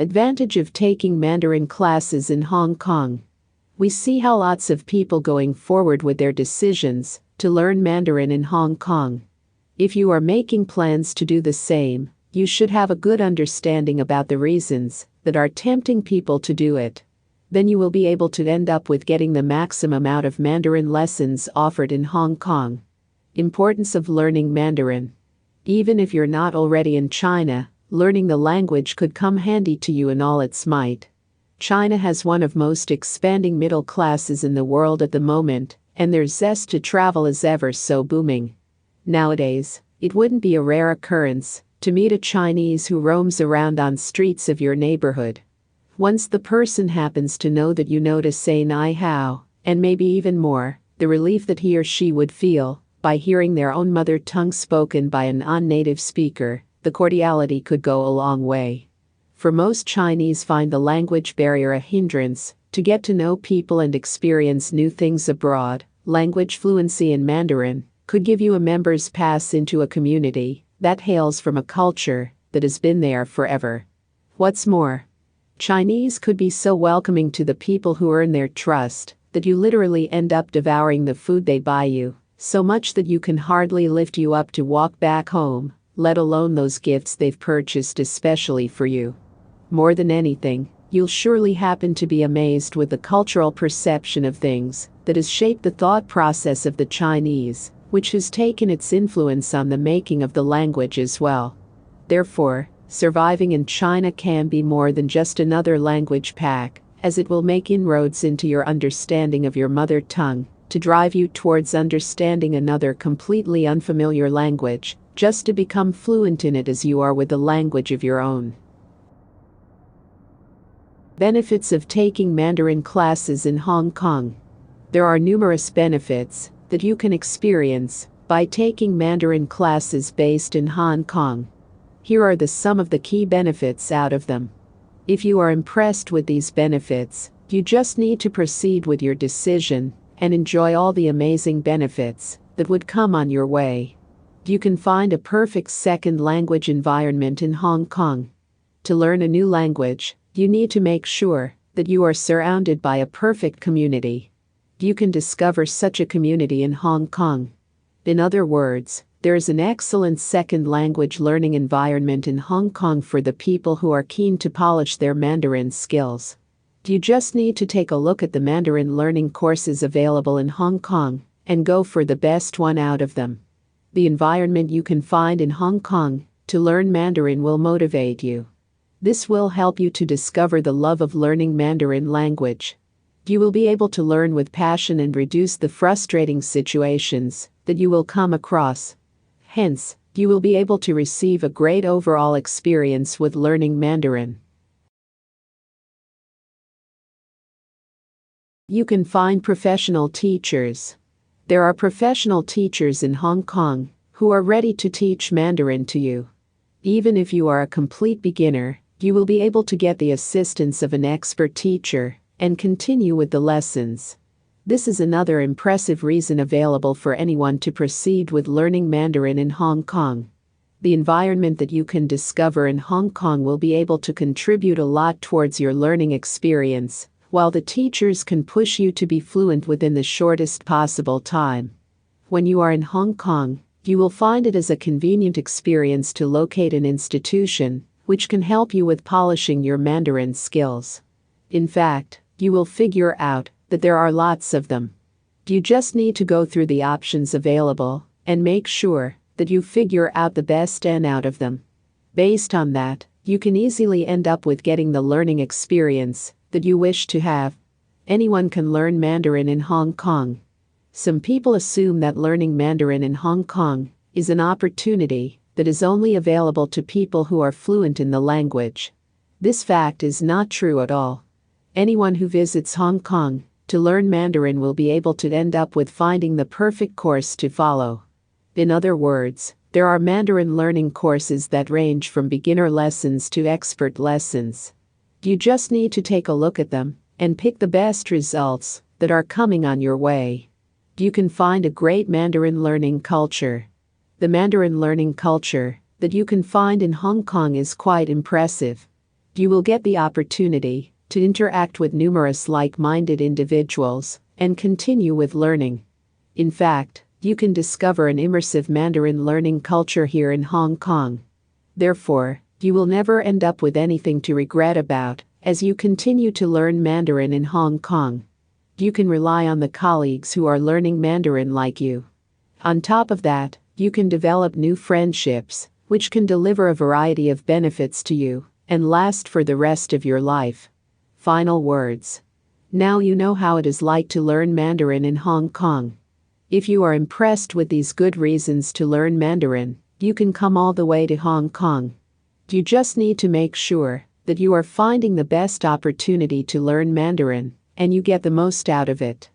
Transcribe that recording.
Advantage of taking Mandarin classes in Hong Kong. We see how lots of people going forward with their decisions to learn Mandarin in Hong Kong. If you are making plans to do the same, you should have a good understanding about the reasons that are tempting people to do it. Then you will be able to end up with getting the maximum out of Mandarin lessons offered in Hong Kong. Importance of learning Mandarin. Even if you're not already in China, learning the language could come handy to you in all its might. China has one of most expanding middle classes in the world at the moment, and their zest to travel is ever so booming. Nowadays, it wouldn't be a rare occurrence to meet a Chinese who roams around on streets of your neighborhood. Once the person happens to know that you know to say ni hao, and maybe even more, the relief that he or she would feel by hearing their own mother tongue spoken by a non-native speaker, the cordiality could go a long way. For most Chinese find the language barrier a hindrance to get to know people and experience new things abroad. Language fluency in Mandarin could give you a member's pass into a community that hails from a culture that has been there forever. What's more, Chinese could be so welcoming to the people who earn their trust that you literally end up devouring the food they buy you, so much that you can hardly lift you up to walk back home, let alone those gifts they've purchased especially for you. More than anything, you'll surely happen to be amazed with the cultural perception of things that has shaped the thought process of the Chinese, which has taken its influence on the making of the language as well. Therefore, surviving in China can be more than just another language pack, as it will make inroads into your understanding of your mother tongue, to drive you towards understanding another completely unfamiliar language, just to become fluent in it as you are with the language of your own. Benefits of taking Mandarin classes in Hong Kong. There are numerous benefits that you can experience by taking Mandarin classes based in Hong Kong. Here are some of the key benefits out of them. If you are impressed with these benefits, you just need to proceed with your decision and enjoy all the amazing benefits that would come on your way. You can find a perfect second language environment in Hong Kong. To learn a new language, you need to make sure that you are surrounded by a perfect community. You can discover such a community in Hong Kong. In other words, there is an excellent second language learning environment in Hong Kong for the people who are keen to polish their Mandarin skills. You just need to take a look at the Mandarin learning courses available in Hong Kong and go for the best one out of them. The environment you can find in Hong Kong to learn Mandarin will motivate you. This will help you to discover the love of learning Mandarin language. You will be able to learn with passion and reduce the frustrating situations that you will come across. Hence, you will be able to receive a great overall experience with learning Mandarin. You can find professional teachers. There are professional teachers in Hong Kong who are ready to teach Mandarin to you. Even if you are a complete beginner, you will be able to get the assistance of an expert teacher and continue with the lessons. This is another impressive reason available for anyone to proceed with learning Mandarin in Hong Kong. The environment that you can discover in Hong Kong will be able to contribute a lot towards your learning experience, while the teachers can push you to be fluent within the shortest possible time. When you are in Hong Kong, you will find it as a convenient experience to locate an institution which can help you with polishing your Mandarin skills. In fact, you will figure out that there are lots of them. You just need to go through the options available and make sure that you figure out the best out of them. Based on that, you can easily end up with getting the learning experience that you wish to have. Anyone can learn Mandarin in Hong Kong. Some people assume that learning Mandarin in Hong Kong is an opportunity that is only available to people who are fluent in the language. This fact is not true at all. Anyone who visits Hong Kong to learn Mandarin will be able to end up with finding the perfect course to follow. In other words, there are Mandarin learning courses that range from beginner lessons to expert lessons. You just need to take a look at them and pick the best results that are coming on your way. You can find a great Mandarin learning culture. The Mandarin learning culture that you can find in Hong Kong is quite impressive. You will get the opportunity to interact with numerous like-minded individuals and continue with learning. In fact, you can discover an immersive Mandarin learning culture here in Hong Kong. Therefore, you will never end up with anything to regret about as you continue to learn Mandarin in Hong Kong. You can rely on the colleagues who are learning Mandarin like you. On top of that, you can develop new friendships, which can deliver a variety of benefits to you and last for the rest of your life. Final words. Now you know how it is like to learn Mandarin in Hong Kong. If you are impressed with these good reasons to learn Mandarin, you can come all the way to Hong Kong. You just need to make sure that you are finding the best opportunity to learn Mandarin and you get the most out of it.